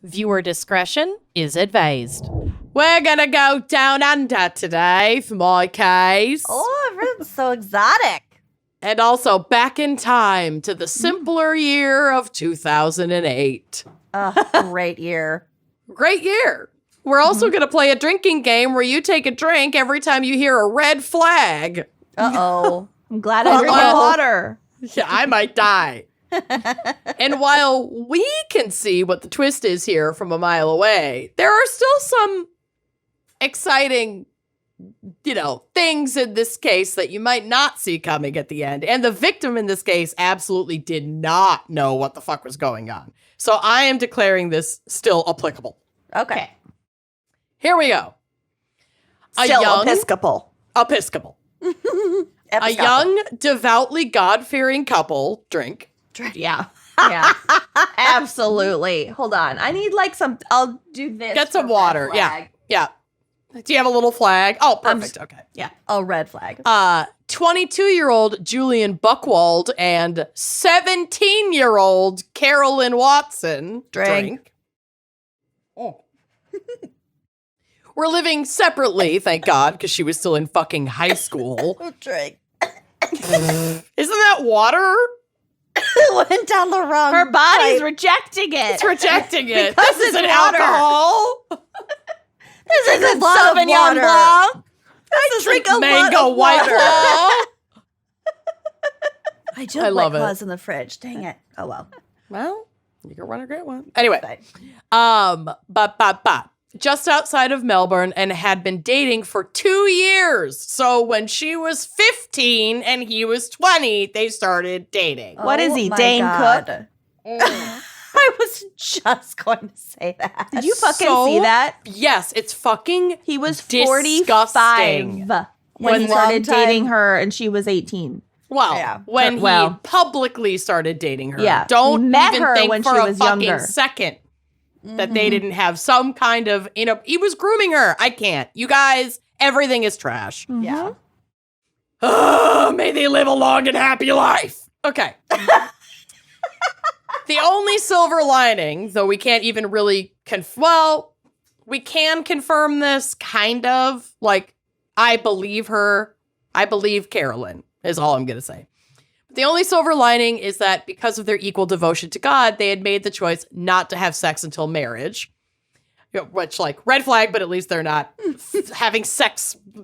Viewer discretion is advised. We're gonna go down under today for my case. Oh, everyone's so exotic. And also back in time to the simpler year of 2008. Great year. Great year. We're also going to play a drinking game where you take a drink every time you hear a red flag. Uh-oh. I'm glad I drink water. Yeah, I might die. And while we can see what the twist is here from a mile away, there are still some exciting, things in this case that you might not see coming at the end. And the victim in this case absolutely did not know what the fuck was going on. So I am declaring this still applicable. Okay. Here we go. Still Episcopal. Episcopal. A young, devoutly God-fearing couple drink. Yeah. Yeah. Absolutely. Hold on. I need I'll do this. Get some water. Yeah. Yeah. Do you have a little flag? Oh, perfect. Okay. Yeah. A red flag. 22-year-old Julian Buchwald and 17-year-old Carolyn Watson drink. Oh. We're living separately, thank God, because she was still in fucking high school. Drink. Isn't that water? It went down the wrong Her body's pipe. rejecting it. It's rejecting it. Because This isn't it's water. alcohol. This is a lot of Sauvignon water. Blanc. I drink a Mango lot of White water. Claw. I do I have love White it. Claws in the fridge. Dang it. Oh, well. Well, you can run a great one. Anyway, Fine. but just outside of Melbourne and had been dating for 2 years. So when she was 15 and he was 20, they started dating. What is he, my Dane God. Cook? I was just going to say that. Did you fucking So- see that? Yes, it's fucking He was disgusting. 45 when he Long started time. dating her and she was 18. well, Yeah. when Well. he publicly started dating her. Yeah. Don't He met even her think when for she a was fucking younger. second that they didn't have some kind of, he was grooming her. I can't. You guys, everything is trash. Yeah. Oh, may they live a long and happy life. Okay. The only silver lining, though we can't even really we can confirm this kind of. I believe her. I believe Carolyn is all I'm going to say. The only silver lining is that because of their equal devotion to God, they had made the choice not to have sex until marriage. Which, red flag, but at least they're not having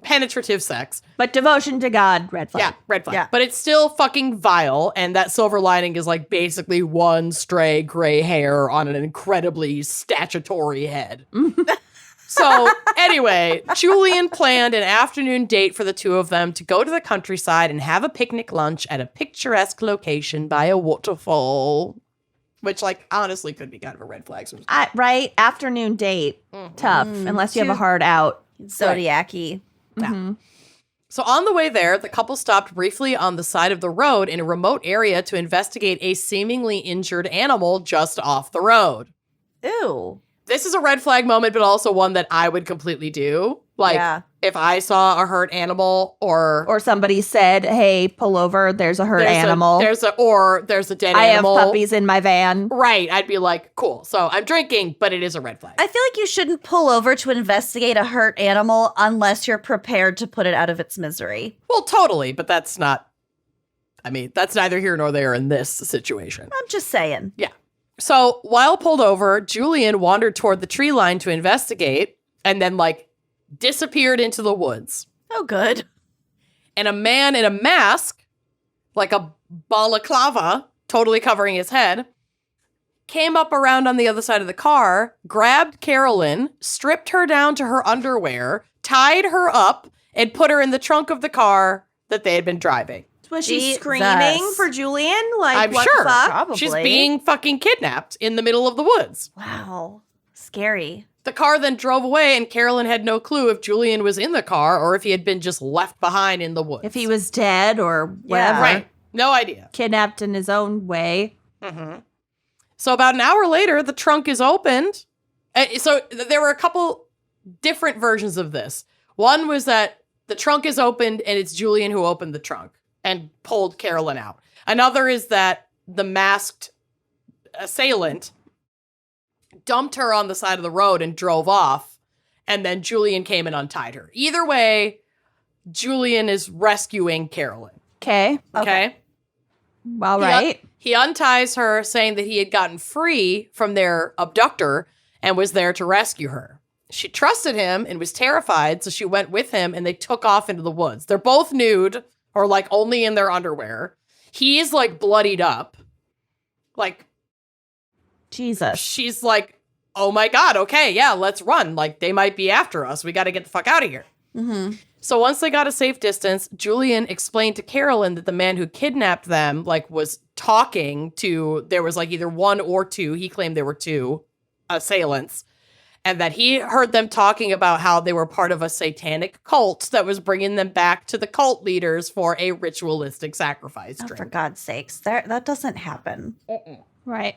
penetrative sex. But devotion to God, red flag. Yeah, red flag. Yeah. But it's still fucking vile, and that silver lining is basically one stray gray hair on an incredibly statutory head. So anyway, Julian planned an afternoon date for the two of them to go to the countryside and have a picnic lunch at a picturesque location by a waterfall. Which, honestly could be kind of a red flag. Right? Afternoon date. Tough. Unless you have a hard out. Zodiac-y. So on the way there, the couple stopped briefly on the side of the road in a remote area to investigate a seemingly injured animal just off the road. Ew. This is a red flag moment, but also one that I would completely do. Yeah. If I saw a hurt animal or somebody said, hey, pull over, there's a hurt animal. there's a dead I have animal. puppies in my van. Right. I'd be like, cool. So I'm drinking, but it is a red flag. I feel like you shouldn't pull over to investigate a hurt animal unless you're prepared to put it out of its misery. Well, totally, but that's neither here nor there in this situation. I'm just saying. Yeah. So while pulled over, Julian wandered toward the tree line to investigate and then disappeared into the woods. Oh, good. And a man in a mask, like a balaclava, totally covering his head, came up around on the other side of the car, grabbed Carolyn, stripped her down to her underwear, tied her up, and put her in the trunk of the car that they had been driving. Was she Jesus. screaming for Julian? I'm what sure. the fuck? Probably. She's being fucking kidnapped in the middle of the woods. Wow. Scary. The car then drove away, and Carolyn had no clue if Julian was in the car or if he had been just left behind in the woods. If he was dead or whatever. Right. No idea. Kidnapped in his own way. Mm-hmm. So about an hour later, the trunk is opened. So there were a couple different versions of this. One was that the trunk is opened, and it's Julian who opened the trunk and pulled Carolyn out. Another is that the masked assailant dumped her on the side of the road and drove off. And then Julian came and untied her. Either way, Julian is rescuing Carolyn. Okay. Okay? All right. He unties her, saying that he had gotten free from their abductor and was there to rescue her. She trusted him and was terrified, so she went with him and they took off into the woods. They're both nude or like only in their underwear. He's like bloodied up. Like, Jesus. she's like, oh my God, okay, yeah, let's run. Like, they might be after us. We got to get the fuck out of here. Mm-hmm. So once they got a safe distance, Julian explained to Carolyn that the man who kidnapped them, like, was talking to, there was like either one or two, he claimed there were two assailants, and that he heard them talking about how they were part of a satanic cult that was bringing them back to the cult leaders for a ritualistic sacrifice Oh, drink. for God's sakes. That doesn't happen. Right.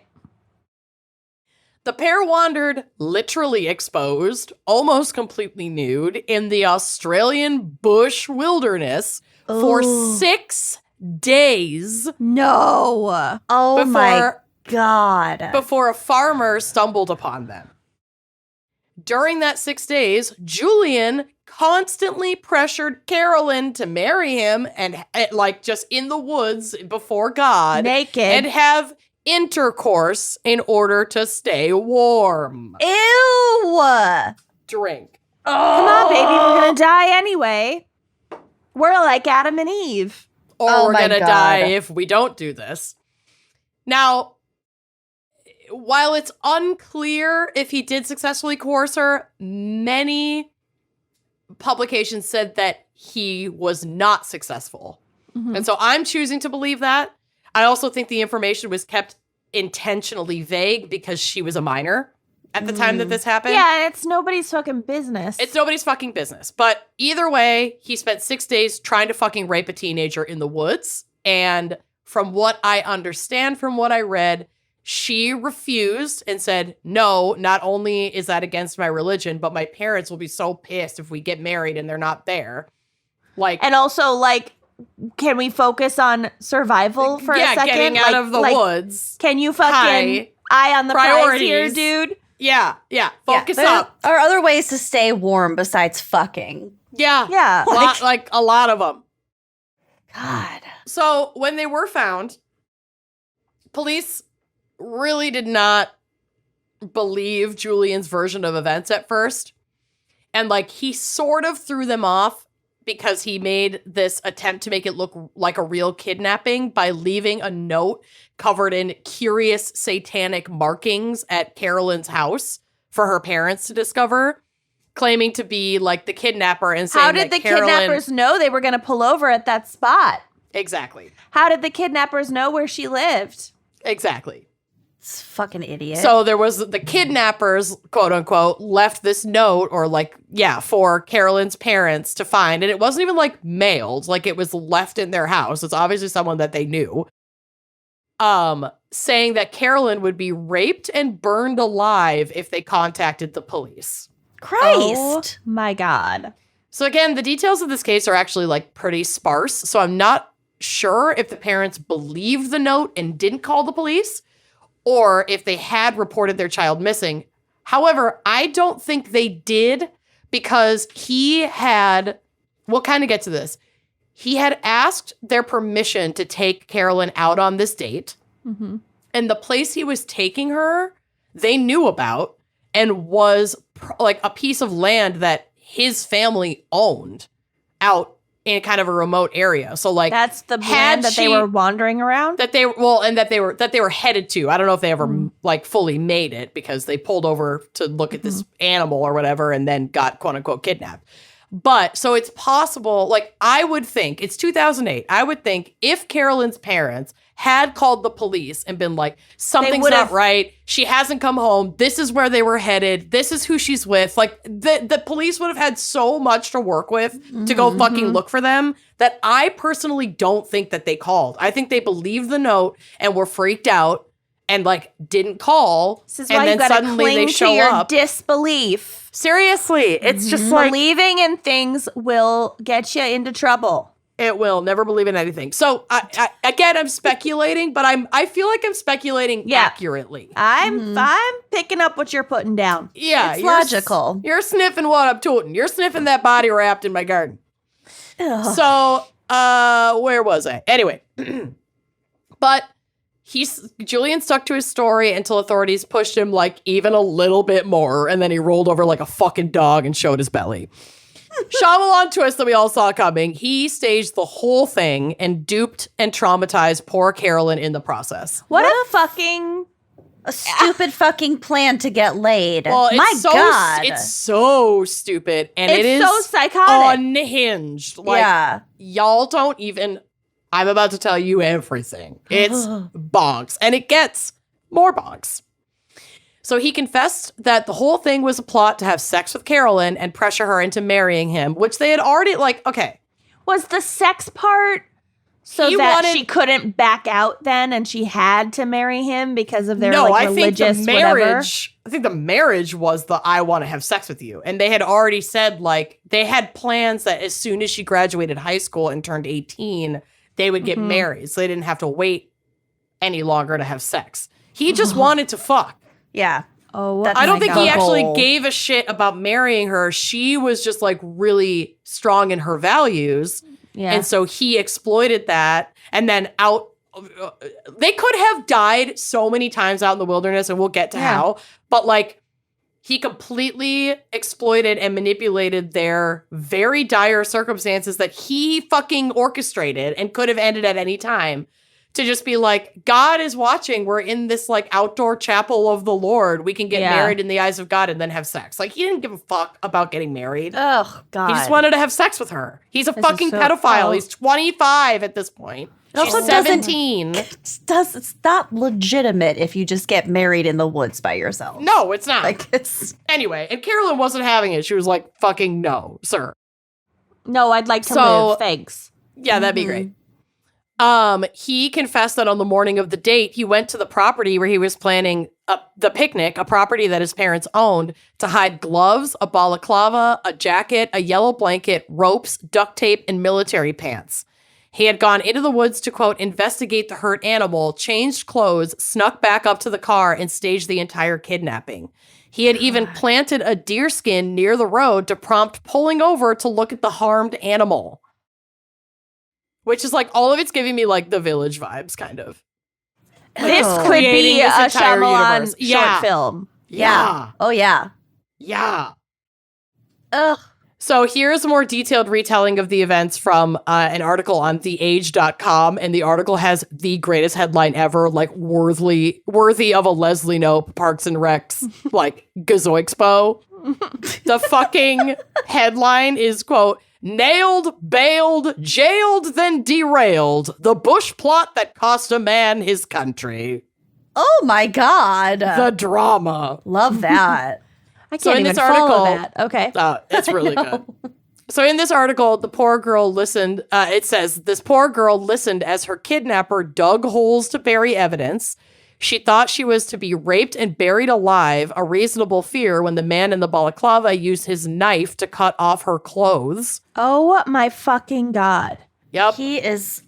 The pair wandered, literally exposed, almost completely nude, in the Australian bush wilderness for Ooh. 6 days No. Oh my before, God. before a farmer stumbled upon them. During that 6 days, Julian constantly pressured Carolyn to marry him and like just in the woods before God Naked. and have intercourse in order to stay warm. Ew. Drink. Come on, baby. We're going to die anyway. We're like Adam and Eve. Or Oh we're my gonna God. die if we don't do this. Now, while it's unclear if he did successfully coerce her, many publications said that he was not successful. Mhm. And so I'm choosing to believe that. I also think the information was kept intentionally vague because she was a minor at the time that this happened. Yeah, it's nobody's fucking business. It's nobody's fucking business. But either way, he spent 6 days trying to fucking rape a teenager in the woods. And from what I understand, from what I read, she refused and said, no, not only is that against my religion, but my parents will be so pissed if we get married and they're not there. Like, And also, like, can we focus on survival for a second? getting out Like- of the like, woods. Can you fucking Hi. eye on the prize here, Priorities. dude? Yeah. Focus there up. are other ways to stay warm besides fucking. Yeah. Yeah. Like a lot of them. God. So when they were found, police really did not believe Julian's version of events at first. And like he sort of threw them off because he made this attempt to make it look like a real kidnapping by leaving a note covered in curious satanic markings at Carolyn's house for her parents to discover, claiming to be like the kidnapper and saying How did that the Carolyn- kidnappers know they were going to pull over at that spot? Exactly. How did the kidnappers know where she lived? Exactly. It's fucking idiot. So there was the kidnappers, quote unquote, left this note or for Carolyn's parents to find. And it wasn't even like mailed, like it was left in their house. It's obviously someone that they knew. Saying that Carolyn would be raped and burned alive if they contacted the police. Christ. Oh my God. So again, the details of this case are actually like pretty sparse. So I'm not sure if the parents believed the note and didn't call the police, or if they had reported their child missing. However, I don't think they did because we'll kind of get to this. He had asked their permission to take Carolyn out on this date. Mm-hmm. And the place he was taking her, they knew about and was like a piece of land that his family owned out in kind of a remote area. So like That's the had land that they she- were wandering around? that they were headed to. I don't know if they ever like fully made it because they pulled over to look at this animal or whatever and then got quote unquote kidnapped. But so it's possible, like I would think, it's 2008. I would think if Carolyn's parents had called the police and been like, something's would've- not right. She hasn't come home. This is where they were headed. This is who she's with. Like the police would have had so much to work with to go fucking look for them that I personally don't think that they called. I think they believed the note and were freaked out and like didn't call. This is and why then you gotta suddenly cling they to show your up. disbelief. Seriously, it's just like Believing in things will get you into trouble. It will. Never believe in anything. So again, I'm speculating, but I feel like I'm speculating accurately. I'm picking up what you're putting down. Yeah, It's logical. You're sniffing what I'm tooting. You're sniffing that body wrapped in my garden. Ugh. So, where was I? Anyway, but Julian stuck to his story until authorities pushed him like even a little bit more, and then he rolled over like a fucking dog and showed his belly. Shyamalan twist that we all saw coming. He staged the whole thing and duped and traumatized poor Carolyn in the process. What a fucking A stupid fucking plan to get laid. Well, My God. it's so stupid, and it is so psychotic. unhinged. Like, yeah. y'all don't even. I'm about to tell you everything. It's bonks, and it gets more bonks. So he confessed that the whole thing was a plot to have sex with Carolyn and pressure her into marrying him, which they had already, like, okay. Was the sex part so that she couldn't back out then and she had to marry him because of their religious I think the marriage was the I want to have sex with you. And they had already said, like, they had plans that as soon as she graduated high school and turned 18, they would get married. So they didn't have to wait any longer to have sex. He just wanted to fuck. Yeah. Oh, I don't think he God. actually gave a shit about marrying her. She was just like really strong in her values. Yeah. And so he exploited that. And then they could have died so many times out in the wilderness, and we'll get to how. But like, he completely exploited and manipulated their very dire circumstances that he fucking orchestrated and could have ended at any time. To just be like, God is watching. We're in this like outdoor chapel of the Lord. We can get married in the eyes of God and then have sex. Like, he didn't give a fuck about getting married. Oh, God. He just wanted to have sex with her. He's a fucking pedophile. He's 25 at this point. It also She's 17. It's not legitimate if you just get married in the woods by yourself. No, it's not. Like, it's... Anyway, and Carolyn wasn't having it. She was like, fucking no, sir. No, I'd like to live. Thanks. Yeah, that'd be great. He confessed that on the morning of the date, he went to the property where he was planning the picnic, a property that his parents owned, to hide gloves, a balaclava, a jacket, a yellow blanket, ropes, duct tape, and military pants. He had gone into the woods to, quote, investigate the hurt animal, changed clothes, snuck back up to the car, and staged the entire kidnapping. He had even planted a deer skin near the road to prompt pulling over to look at the harmed animal. Which is like, all of it's giving me like The Village vibes, kind of. This could be a Shyamalan short film. Yeah. Oh, yeah. Yeah. Ugh. So here's a more detailed retelling of the events from an article on theage.com. And the article has the greatest headline ever, like worthy of a Leslie Knope, Parks and Rec's, like, Gazoixpo. The fucking headline is, quote, nailed, bailed, jailed, then derailed. The bush plot that cost a man his country. Oh, my God. The drama. Love that. I can't even follow that. Okay. It's really good. So in this article, the poor girl listened. It says, this poor girl listened as her kidnapper dug holes to bury evidence. She thought she was to be raped and buried alive, a reasonable fear when the man in the balaclava used his knife to cut off her clothes. Oh my fucking God. Yep. He is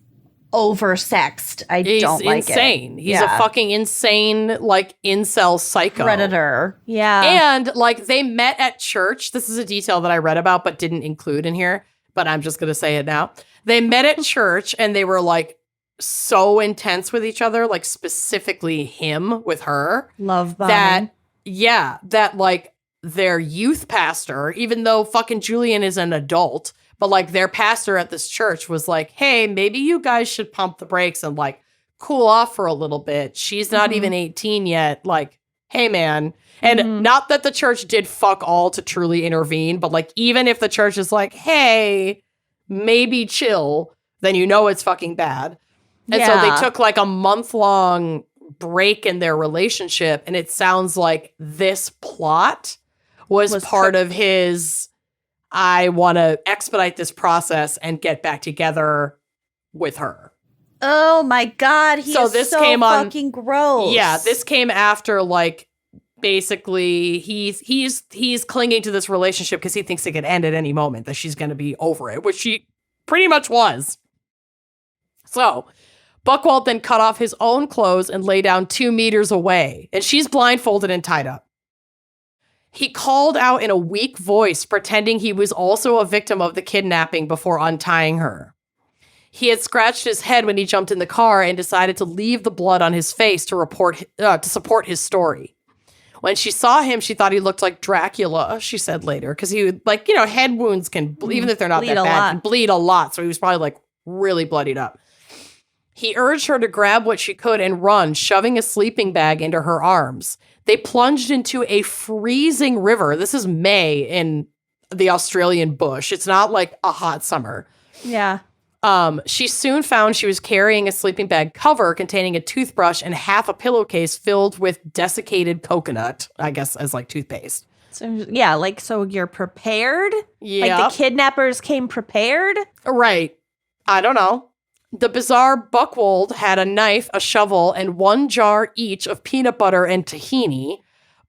oversexed. I don't like it. He's insane. He's a fucking insane, like, incel psycho. Predator. Yeah. And, like, they met at church. This is a detail that I read about but didn't include in here, but I'm just going to say it now. They met at church and they were, like, so intense with each other, like, specifically him with her. Love bombing. That, like, their youth pastor, even though fucking Julian is an adult, but, like, their pastor at this church was like, hey, maybe you guys should pump the brakes and, like, cool off for a little bit. She's not even 18 yet. Like, hey, man. And not that the church did fuck all to truly intervene, but, like, even if the church is like, hey, maybe chill, then you know it's fucking bad. And so they took, like, a month-long break in their relationship, and it sounds like this plot was part of his... I want to expedite this process and get back together with her. Oh my God, he is this so came on, fucking gross. Yeah, this came after, like, basically he's clinging to this relationship because he thinks it could end at any moment, that she's going to be over it, which she pretty much was. So Buchwald then cut off his own clothes and lay down 2 meters away, and she's blindfolded and tied up. He called out in a weak voice, pretending he was also a victim of the kidnapping before untying her. He had scratched his head when he jumped in the car and decided to leave the blood on his face to support his story. When she saw him, she thought he looked like Dracula, she said later, because he would, like, head wounds can, even if they're not that bad, can bleed a lot. So he was probably, like, really bloodied up. He urged her to grab what she could and run, shoving a sleeping bag into her arms. They plunged into a freezing river. This is May in the Australian bush. It's not like a hot summer. Yeah. She soon found she was carrying a sleeping bag cover containing a toothbrush and half a pillowcase filled with desiccated coconut, I guess, as like toothpaste. So yeah, like, so you're prepared? Yeah. Like the kidnappers came prepared? Right. I don't know. The bizarre Buchwald had a knife, a shovel, and 1 jar each of peanut butter and tahini.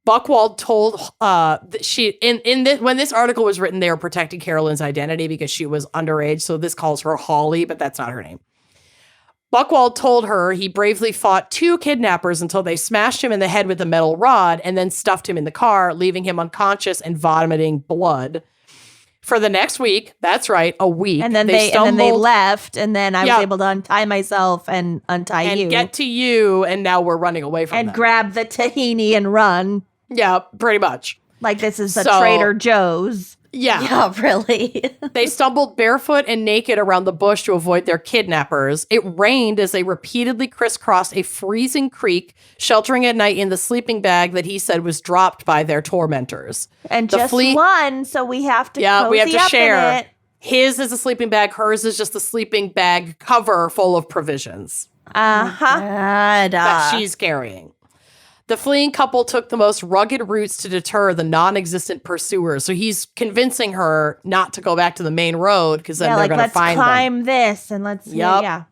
Buchwald told when this article was written, they were protecting Carolyn's identity because she was underage. So this calls her Holly, but that's not her name. Buchwald told her he bravely fought 2 kidnappers until they smashed him in the head with a metal rod and then stuffed him in the car, leaving him unconscious and vomiting blood. For the next week, that's right, a week. And then they left, and then I was able to untie myself and untie you. And get to you, and now we're running away from them. And grab the tahini and run. Yeah, pretty much. Like this is a Trader Joe's. Yeah. Yeah, really. They stumbled barefoot and naked around the bush to avoid their kidnappers. It rained as they repeatedly crisscrossed a freezing creek, sheltering at night in the sleeping bag that he said was dropped by their tormentors. And just one, so we have to we have to share. In it. His is a sleeping bag. Hers is just a sleeping bag cover full of provisions. That she's carrying. The fleeing couple took the most rugged routes to deter the non-existent pursuers. So he's convincing her not to go back to the main road because then they're going to find them. Let's climb this and let's yeah.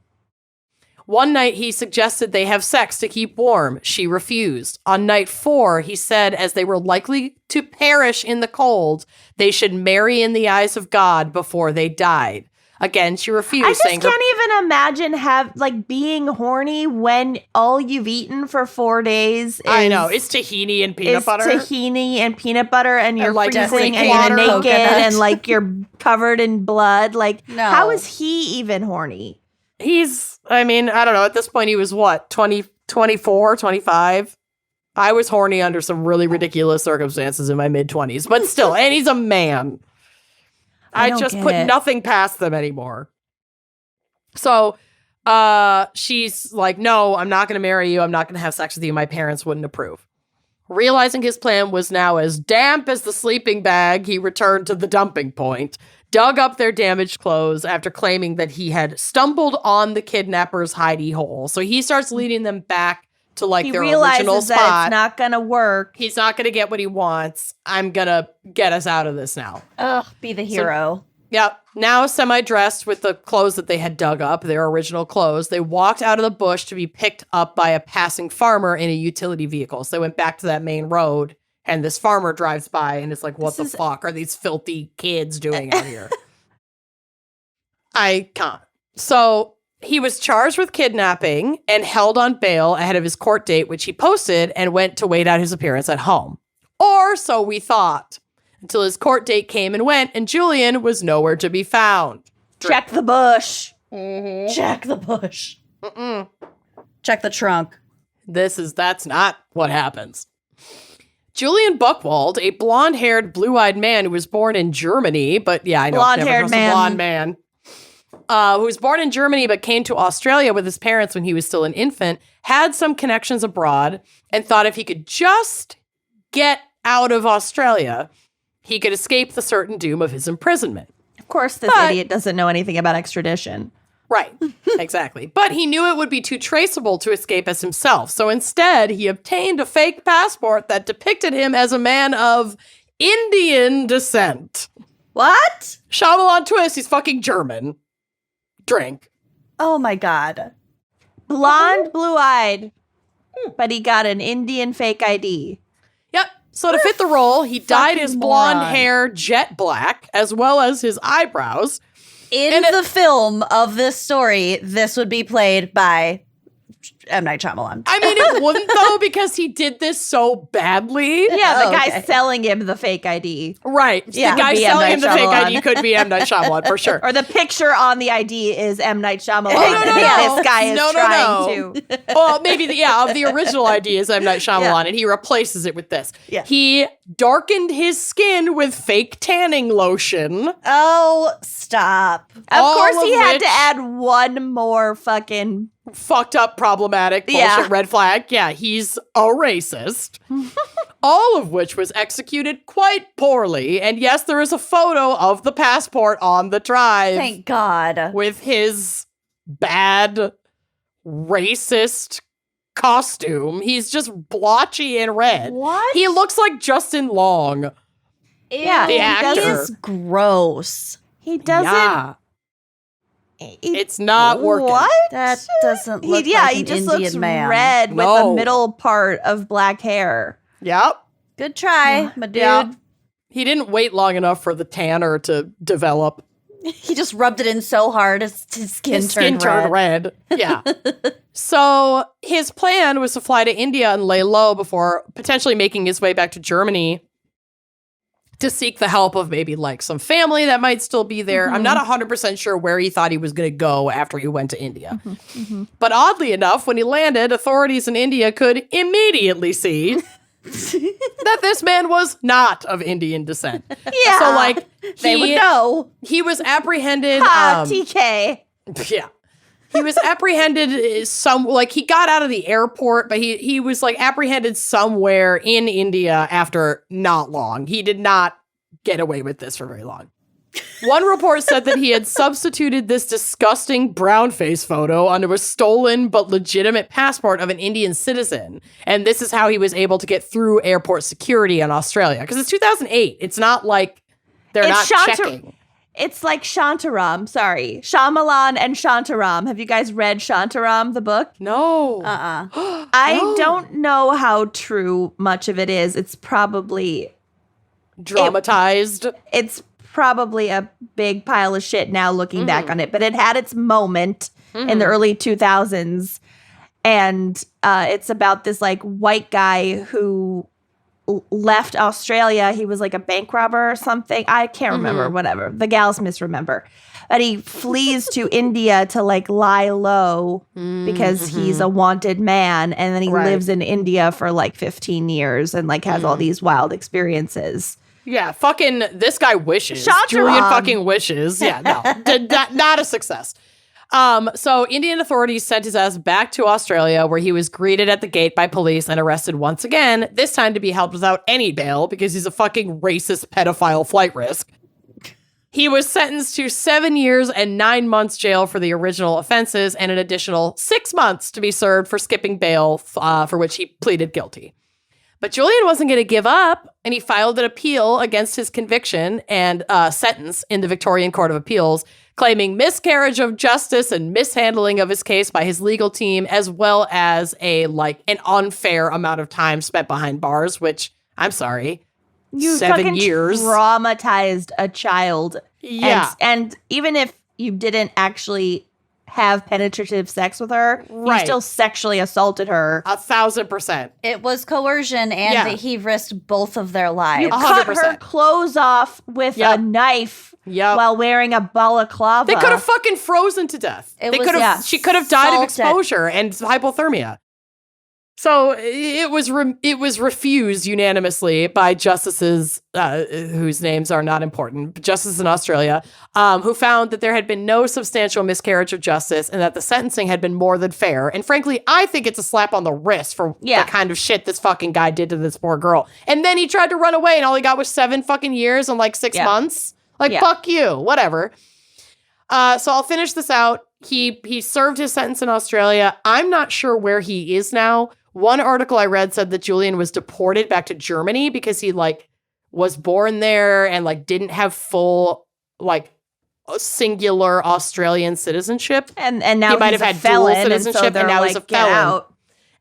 One night he suggested they have sex to keep warm. She refused. On night 4, he said as they were likely to perish in the cold, they should marry in the eyes of God before they died. Again, she refused. I just can't even imagine being horny when all you've eaten for 4 days it's tahini and peanut butter. And you're like freezing and you're naked and like you're covered in blood. Like, no. How is he even horny? I don't know. At this point, he was what, 24, 25? I was horny under some really ridiculous circumstances in my mid-20s, but still, and he's a man. I just put nothing past them anymore. So she's like, no, I'm not going to marry you. I'm not going to have sex with you. My parents wouldn't approve. Realizing his plan was now as damp as the sleeping bag, he returned to the dumping point, dug up their damaged clothes after claiming that he had stumbled on the kidnapper's hidey hole. So he starts leading them back to their original spot. That it's not going to work. He's not going to get what he wants. I'm going to get us out of this now. Ugh, be the hero. Yep. Now semi-dressed with the clothes that they had dug up, their original clothes, they walked out of the bush to be picked up by a passing farmer in a utility vehicle. So they went back to that main road, and this farmer drives by, and it's like, what the fuck are these filthy kids doing out here? I can't. So he was charged with kidnapping and held on bail ahead of his court date, which he posted and went to wait out his appearance at home. Or so we thought, until his court date came and went, and Julian was nowhere to be found. Check the bush. Mm-hmm. Check the bush. Mm-mm. Check the trunk. That's not what happens. Julian Buchwald, a blonde-haired, blue-eyed man who was born in Germany, but yeah, I know, blonde-haired man. Blonde man. Who was born in Germany but came to Australia with his parents when he was still an infant, had some connections abroad, and thought if he could just get out of Australia, he could escape the certain doom of his imprisonment. Of course, this idiot doesn't know anything about extradition. Right, exactly. But he knew it would be too traceable to escape as himself. So instead, he obtained a fake passport that depicted him as a man of Indian descent. What? Shyamalan twist, he's fucking German. Drink. Oh my God. Blonde, blue-eyed, but he got an Indian fake ID. Yep. So to fit the role, he dyed his blonde hair jet black, as well as his eyebrows. In the film of this story, this would be played by M. Night Shyamalan. I mean, it wouldn't though, because he did this so badly. Yeah, the guy okay. selling him the fake ID. Right. Yeah. The guy Could be M. selling Night him the fake Shyamalan. ID could be M. Night Shyamalan for sure. Or the picture on the ID is M. Night Shyamalan. Oh, no, and this guy is No. trying to. Well, maybe of the original ID is M. Night Shyamalan, and he replaces it with this. Yeah. He darkened his skin with fake tanning lotion. Oh, stop. Of All course, he of had which- to add one more fucking. Fucked up, problematic, bullshit, Yeah. red flag. Yeah, he's a racist. All of which was executed quite poorly. And yes, there is a photo of the passport on the drive Thank God. with his bad, racist costume. He's just blotchy and red. What? He looks like Justin Long. Yeah, The he actor. doesn't- Gross. He doesn't. Yeah, he- it's not working. What? That doesn't look he like he an just Indian looks man. red with No. the middle part of black hair. Yep. Good try, my dude. Yeah. He didn't wait long enough for the tanner to develop. He just rubbed it in so hard his skin His skin turned red. red. Yeah. So his plan was to fly to India and lay low before potentially making his way back to Germany to seek the help of maybe like some family that might still be there. I'm not 100% sure where he thought he was going to go after he went to India. But oddly enough, when he landed, authorities in India could immediately see that this man was not of Indian descent. Yeah. So like They would know. he was apprehended. TK. Yeah. He was apprehended he got out of the airport, but he was like apprehended somewhere in India after not long. He did not get away with this for very long. One report said that he had substituted this disgusting brown face photo onto a stolen but legitimate passport of an Indian citizen. And this is how he was able to get through airport security in Australia. Because it's 2008. It's not like they're It's not checking. It's like Shantaram. Sorry. Shyamalan and Shantaram. Have you guys read Shantaram, the book? No. I don't know how true much of it is. It's probably Dramatized. it's probably a big pile of shit now looking back on it, but it had its moment in the early 2000s. And it's about this like white guy who left Australia. He was like a bank robber or something. I can't remember, whatever. The gals misremember. But he flees to India to like lie low because he's a wanted man. And then he Right. lives in India for like 15 years and like has all these wild experiences. Yeah, fucking this guy wishes. Shantaram. Julian fucking wishes. Yeah, no. Not a success. So Indian authorities sent his ass back to Australia, where he was greeted at the gate by police and arrested once again, this time to be held without any bail because he's a fucking racist pedophile flight risk. He was sentenced to 7 years and 9 months jail for the original offenses and an additional 6 months to be served for skipping bail, for which he pleaded guilty. But Julian wasn't going to give up, and he filed an appeal against his conviction and sentence in the Victorian Court of Appeals, claiming miscarriage of justice and mishandling of his case by his legal team, as well as an unfair amount of time spent behind bars, which, I'm sorry, You 7 fucking years. traumatized a child. Yeah. And even if you didn't actually have penetrative sex with her, you Right. still sexually assaulted her. 1,000%. It was coercion, and Yeah. that he risked both of their lives. You cut 100%. her clothes off with Yep. a knife Yep. while wearing a balaclava. They could have fucking frozen to death. It They was- could have. yeah. She could have died of Salt exposure and hypothermia. So it was refused unanimously by justices whose names are not important, but justices in Australia, who found that there had been no substantial miscarriage of justice and that the sentencing had been more than fair. And frankly, I think it's a slap on the wrist for Yeah. the kind of shit this fucking guy did to this poor girl. And then he tried to run away, and all he got was 7 fucking years and like 6 Yeah. months. Like Yeah. fuck you, whatever. So I'll finish this out. He served his sentence in Australia. I'm not sure where he is now. One article I read said that Julian was deported back to Germany because he was born there and didn't have full singular Australian citizenship. and now He might he's have a had dual felon, and citizenship, so and they're now like, he's a "Get felon." out.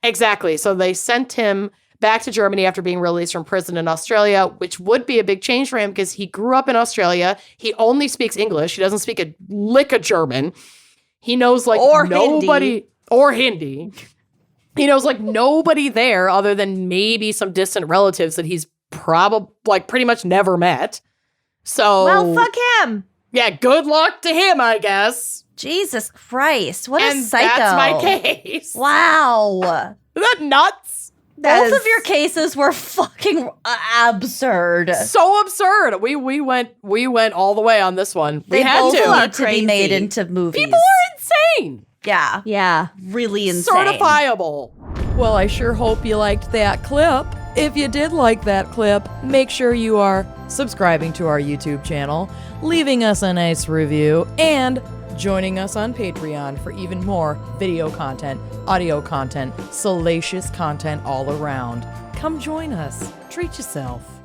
Exactly. So they sent him back to Germany after being released from prison in Australia, which would be a big change for him because he grew up in Australia. He only speaks English. He doesn't speak a lick of German. He knows like Or nobody Hindi. or Hindi. He knows like nobody there other than maybe some distant relatives that he's probably like pretty much never met. So Well, fuck him. yeah, good luck to him, I guess. Jesus Christ. What And a psycho. that's my case. Wow. Isn't that nuts? Both of your cases were fucking absurd. So absurd. We went all the way on this one. They we had both to. need to be made into movies. People are insane. Yeah. Yeah. Really insane. Certifiable. Well, I sure hope you liked that clip. If you did like that clip, make sure you are subscribing to our YouTube channel, leaving us a nice review, and joining us on Patreon for even more video content, audio content, salacious content all around. Come join us. Treat yourself.